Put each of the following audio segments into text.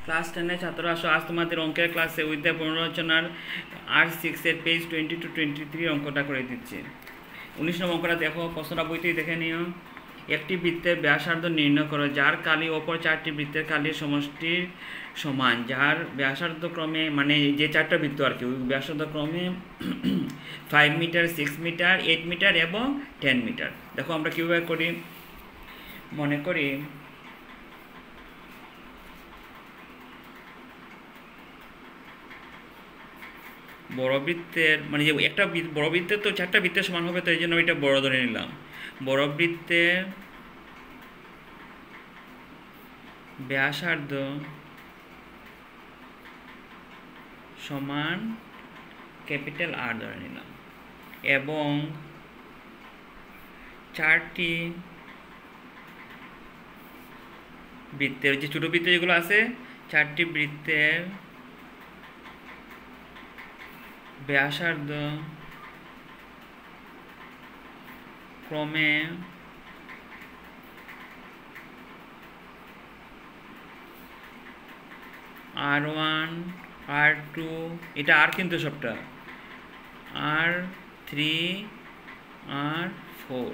Class 10-এর ছাত্ররা আসো, আজ তোমাদের অঙ্কের ক্লাসে উইদ্যা পুনরচনার R6-এর পেজ 20 to 23 অঙ্কটা করে দিচ্ছি। 19 নম্বর অঙ্কটা দেখো, প্রশ্নটা বইতেই দেখে নিও। একটি বৃত্তের ব্যাসার্ধ নির্ণয় করো যার কালি অপর চারটি বৃত্তের কালির সমষ্টির সমান, যার ব্যাসার্ধ ক্রমে, মানে যে চারটা বৃত্ত আর কি, ব্যাসার্ধ ক্রমে 5 মিটার, 6 মিটার, 8 মিটার এবং 10 মিটার। দেখো আমরা কীভাবে করি, মনে করি বড় বৃত্তের, মানে যে একটা বড় বৃত্তের তো চারটা বৃত্তের সমান হবে, তো এই জন্য এটা বড় ধরে নিলাম। বড় বৃত্তের ব্যাসার্ধ সমান ক্যাপিটাল আর ধরে নিলাম, এবং চারটি বৃত্তের, যে ছোটো বৃত্ত যেগুলো আছে, চারটি বৃত্তের ব্যাসার্ধ ক্রমে R1, R2, এটা আর কিন্তু সবটা, R3, R4।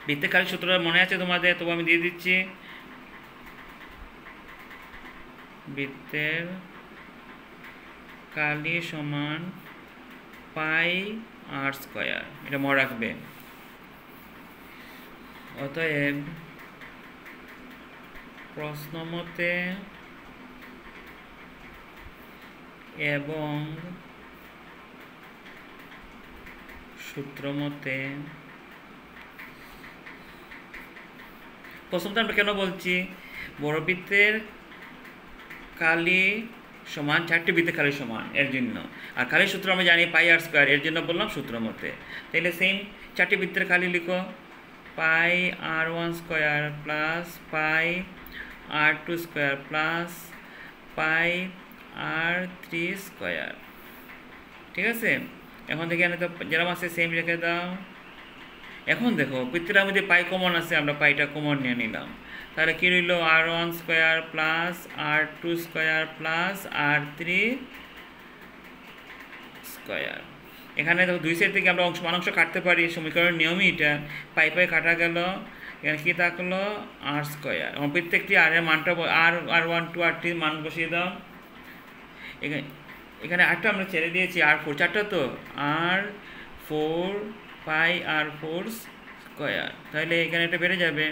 বৃত্তের কালি সূত্রটা মনে আছে তোমাদের? তবু আমি দিয়ে দিচ্ছি। বৃত্তের কালি সমান পাই আর স্কয়ার, এটা মনে রাখবে। অতএব প্রশ্নমতে এবং সূত্রমতে, প্রশ্নটা আমরা কেন বলছি, বড় বৃত্তের কালি সমান চারটি বৃত্তের কালি সমান, এর জন্য। আর কালির সূত্র আমরা জানি পাই আর স্কয়ার, এর জন্য বললাম সূত্র মতে। তাহলে সেম চারটি বৃত্তের কালি লিখো, পাই R1 স্কয়ার প্লাস পাই R2 স্কয়ার প্লাস পাই R3 স্কয়ার। ঠিক আছে, এখন থেকে এখানে তো যেরকম আছে সেম রেখে দাও। এখন দেখো বৃত্তের মধ্যে পাই কমন আছে, আমরা পাইটা কমন নিয়ে নিলাম। তাহলে কী রইল, R1 square plus R2 square plus R3 square. এখানে দেখো দুই সাইড থেকে আমরা মানাংশ কাটতে পারি, সমীকরণের নিয়মই এটা। পাই পাই কাটা গেল, এখানে কী থাকলো, আর স্কয়ার। আমার প্রত্যেকটি আর এর মানটা R1, 2, R3 মান বসিয়ে দাও। এখানে আরটা আমরা ছেড়ে দিয়েছি, R4, চারটা তো, R4 পাই R4 স্কয়ার। তাহলে এখানে এটা বেড়ে যাবে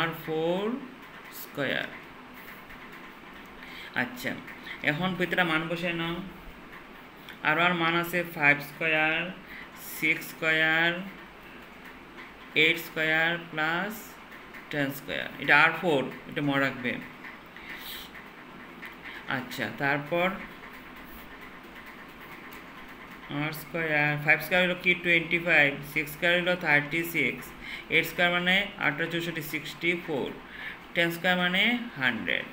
R4 স্কয়ার। আচ্ছা, এখন প্রতিটা মান বসে নাও। আর মান আছে 5 square, 6 square, 8 square plus 10 square. এটা R4, এটা মনে রাখবে। আচ্ছা, তারপর আর স্কয়ার, 5 স্কয়ার হলো কি 25, 6 স্কয়ার হলো 36, 8 স্কয়ার মানে 8 × 64, 64, 10 স্কয়ার মানে 100।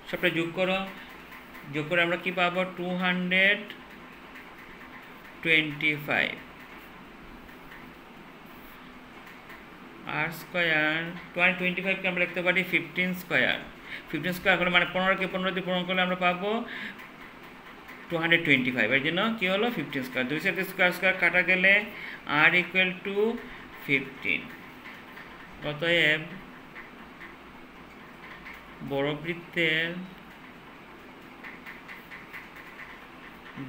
সবটা যোগ করো, যোগ করে আমরা কি পাবো, 225। আর স্কয়ার 225কে আমরা লিখতে পারি 15 স্কয়ার। 15 স্কয়ার হলে মানে 15কে 15 দিয়ে পূরণ করলে আমরা পাবো 225। এর জন্য কী হলো, 15 স্কয়ার। দুই সাথে স্কয়ার স্কয়ার কাটা গেলে R = 15। অতএব বড় বৃত্তের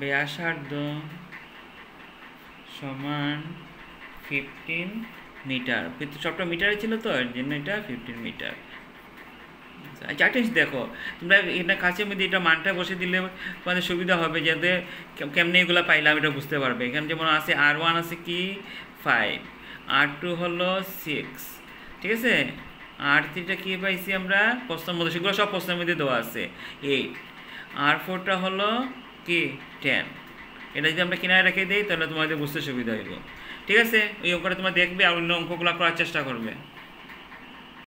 ব্যাসার্ধ সমান 15 মিটার। কিন্তু সবটা মিটারে ছিল তো, এর জন্য এটা 15 মিটার। চারটে দেখো তোমরা, এটা কাছের মধ্যে এটা মানটা বসে দিলে তোমাদের সুবিধা হবে, যাতে কেমনি এগুলো পাইলাম এটা বুঝতে পারবে। এখানে যেমন আছে R1 আছে কি 5, R2 হলো 6, ঠিক আছে, R3টা কী পাইছি আমরা প্রশ্নের মধ্যে, সেগুলো সব প্রশ্নের মধ্যে দেওয়া আছে 8, R4টা হলো কি 10। এটা যদি আমরা কিনারে রেখে দিই তাহলে তোমাদের বুঝতে সুবিধা হইব। ঠিক আছে, ওই অঙ্কটা তোমরা দেখবে আর অন্য অঙ্কগুলো করার চেষ্টা করবে।